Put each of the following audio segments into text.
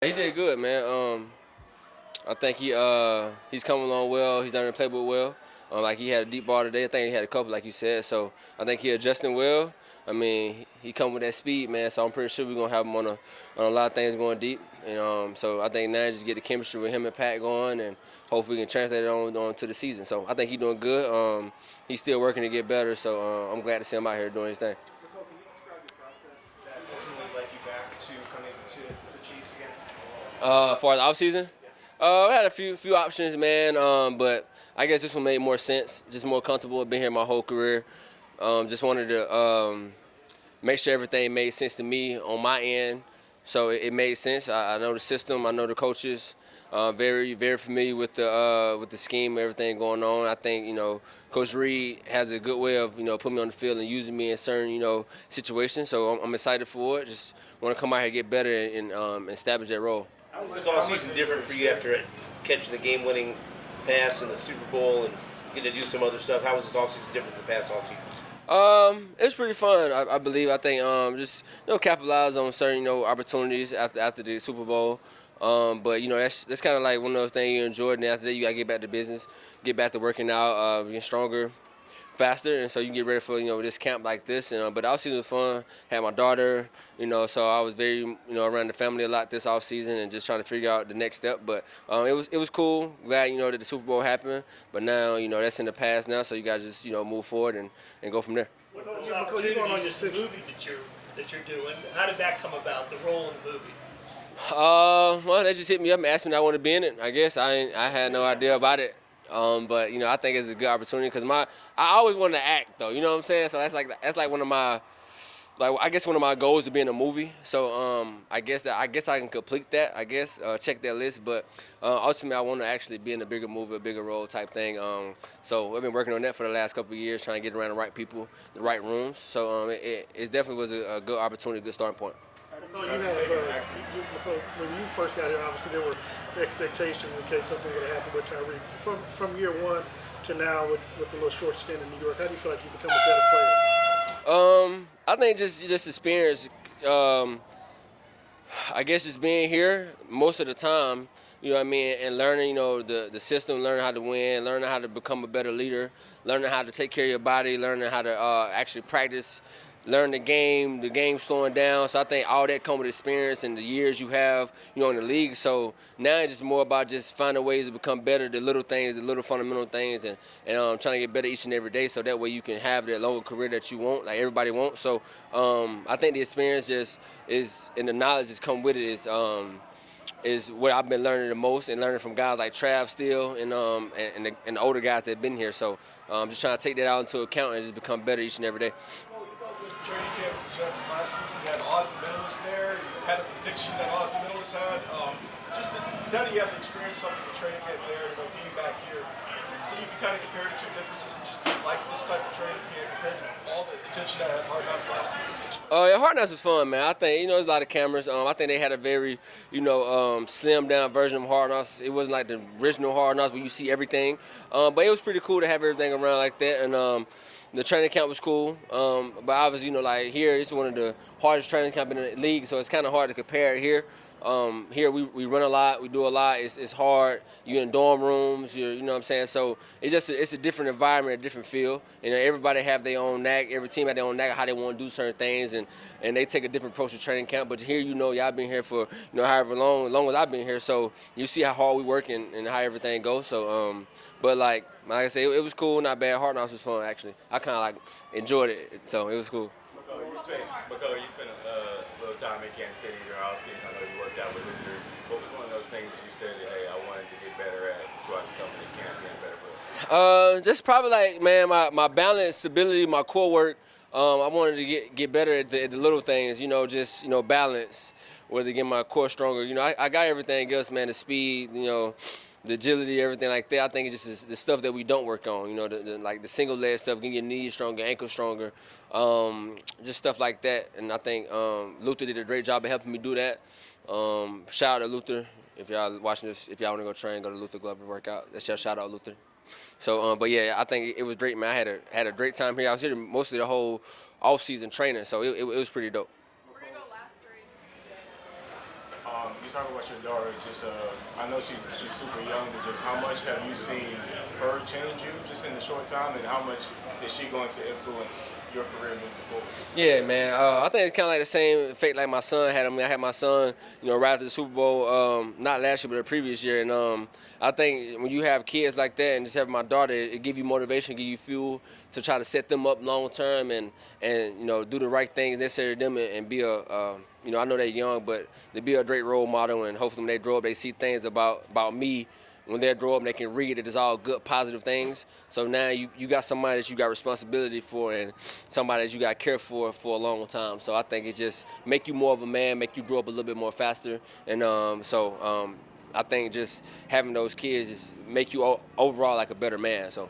He did good, man. I think he's coming along well. He's learning to play with well. Like he had a deep ball today. I think he had a couple, like you said. So I think he adjusting well. I mean, he come with that speed, man. So I'm pretty sure we're gonna have him on a lot of things going deep. And so I think now just get the chemistry with him and Pat going, and hopefully we can translate it on to the season. So I think he's doing good. He's still working to get better. So I'm glad to see him out here doing his thing. Nicole, can you describe the process that ultimately led you back to coming to the Chiefs again? For the offseason? We had a few options, man, but I guess this one made more sense. Just more comfortable. I've been here my whole career. Just wanted to make sure everything made sense to me on my end. So it made sense. I know the system. I know the coaches. Very familiar with the scheme, everything going on. I think Coach Reed has a good way of putting me on the field and using me in certain situations. So I'm excited for it. Just want to come out here and get better and establish that role. How was this offseason different for you after catching the game-winning pass in the Super Bowl and getting to do some other stuff? How was this offseason different than past offseasons? It's pretty fun. I believe. I think just capitalize on certain opportunities after the Super Bowl. But that's kind of like one of those things you enjoy. And after that, you gotta get back to business, get back to working out, getting stronger, faster, and so you can get ready for this camp like this. But the offseason was fun. Had my daughter, so I was very around the family a lot this offseason and just trying to figure out the next step. But it was cool. Glad that the Super Bowl happened. But now that's in the past now, so you guys just move forward and go from there. What about the opportunity, this movie that you're doing? How did that come about? The role in the movie? Well, they just hit me up and asked me if I want to be in it. I guess I had no idea about it. But I think it's a good opportunity because I always wanted to act though. You know what I'm saying? So that's like one of my one of my goals to be in a movie. So I guess I can complete that. I guess check that list. But ultimately, I want to actually be in a bigger movie, a bigger role type thing. So I've been working on that for the last couple of years, trying to get around the right people, the right rooms. So it definitely was a good opportunity, a good starting point. Nicole, when you first got here, obviously there were expectations in case something would have happened with Tyreek. From year one to now with the little short stint in New York, how do you feel like you become a better player? I think just experience. I guess just being here most of the time, what I mean, and learning, the system, learning how to win, learning how to become a better leader, learning how to take care of your body, learning how to actually practice, learn the game slowing down. So I think all that comes with experience and the years you have, in the league. So now it's just more about just finding ways to become better, the little things, the little fundamental things, and trying to get better each and every day. So that way you can have that longer career that you want, like everybody wants. So I think the experience just is, and the knowledge that's come with it is what I've been learning the most, and learning from guys like Trav Steele and the older guys that have been here. So I'm just trying to take that out into account and just become better each and every day. With training camp with the Jets last season, you had Oz the Mentalist there. You had a prediction that Oz the Mentalist had. Now that you have the experience something with training camp there, being back here, can you kind of compare the two differences and just like this type of training camp compared to all the attention that had Hard Knocks last season? Yeah, Hard Knocks was fun, man. I think there's a lot of cameras. I think they had a very slimmed down version of Hard Knocks. It wasn't like the original Hard Knocks where you see everything, but it was pretty cool to have everything around like that. And the training camp was cool, but obviously, here, it's one of the hardest training camp in the league, so it's kind of hard to compare it here. Here we run a lot, we do a lot. It's hard. You're in dorm rooms. You know what I'm saying. So it's a different environment, a different feel. Everybody have their own knack. Every team have their own knack how they want to do certain things, and they take a different approach to training camp. But here, y'all been here for however long as I've been here. So you see how hard we work and how everything goes. So but like I said, it was cool, not bad. Hard Knocks was fun actually. I kind of enjoyed it, so it was cool. You spent a little time in Kansas City during offseason. I know you worked out with Luther. What was one of those things you said that, hey, I wanted to get better at throughout the company camp, getting better for? Just probably my balance, stability, my core work. I wanted to get better at the little things, just balance, whether to get my core stronger. I got everything else, man, the speed, the agility, everything like that. I think it's just the stuff that we don't work on, the single leg stuff, getting your knees stronger, ankles stronger, just stuff like that. And I think Luther did a great job of helping me do that. Shout out to Luther. If y'all watching this, if y'all want to go train, go to Luther Glover workout. That's your shout out, Luther. So, but yeah, I think it was great, man. I had a great time here. I was here mostly the whole off-season training, so it was pretty dope. We're gonna go last three. You you talk about your daughter? Just, I know she's super young, but just how much have you seen her change you just in a short time, and how much is she going to influence your career moving forward? Yeah, man. I think it's kind of like the same effect like my son had. I mean, I had my son, right after the Super Bowl, not last year, but the previous year. And I think when you have kids like that, and just having my daughter, it give you motivation, give you fuel to try to set them up long term, and do the right things necessary to them, and be I know they're young, but to be a great role model, and hopefully when they grow up, they see things about me. When they grow up, they can read it. It's all good, positive things. So now you got somebody that you got responsibility for, and somebody that you got to care for a long time. So I think it just make you more of a man, make you grow up a little bit more faster. And I think just having those kids just make you overall like a better man. So.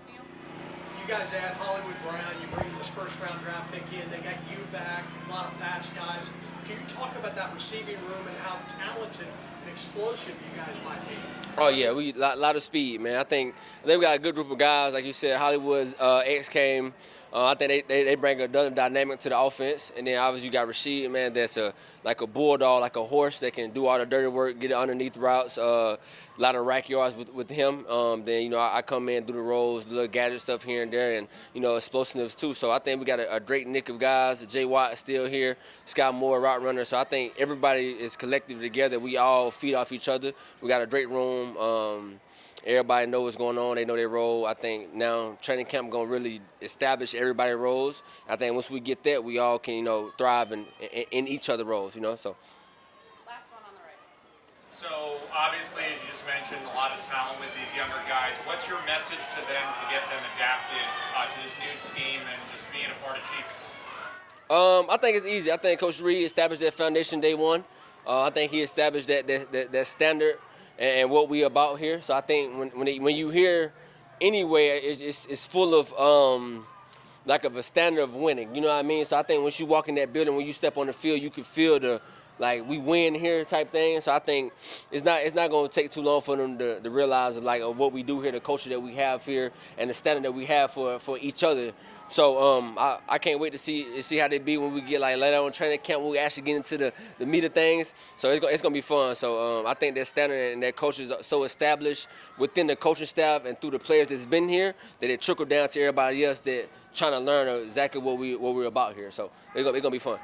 You guys add Hollywood Brown, you bring this first-round draft pick in, they got you back, a lot of fast guys. Can you talk about that receiving room and how talented and explosive you guys might be? Oh yeah, we lot of speed, man. I think we got a good group of guys, like you said. Hollywood's X came. I think they bring another dynamic to the offense, and then obviously you got Rasheed, man. That's like a bulldog, like a horse that can do all the dirty work, get it underneath routes. A lot of rack yards with him. Then I come in, do the rolls, little gadget stuff here and there, and explosiveness too. So I think we got a great nick of guys. Jay Watt is still here. Scott Moore, route runner. So I think everybody is collectively together. We all feed off each other. We got a great room. Everybody knows what's going on. They know their role. I think now training camp going to really establish everybody's roles. I think once we get that, we all can, thrive in each other's roles, So. Last one on the right. So obviously, as you just mentioned, a lot of talent with these younger guys. What's your message to them to get them adapted to this new scheme and just being a part of Chiefs? I think it's easy. I think Coach Reed established that foundation day one. I think he established that standard and what we about here. So I think when you hear anywhere, it's full of like of a standard of winning. You know what I mean? So I think once you walk in that building, when you step on the field, you can feel the we win here type thing. So I think it's not going to take too long for them to realize of what we do here, the culture that we have here, and the standard that we have for each other. So I can't wait to see how they be when we get later on training camp, when we actually get into the meat of things. So it's gonna be fun. So I think that standard and that culture is so established within the coaching staff and through the players that's been here that it trickled down to everybody else that trying to learn exactly what we're about here. So it's gonna be fun.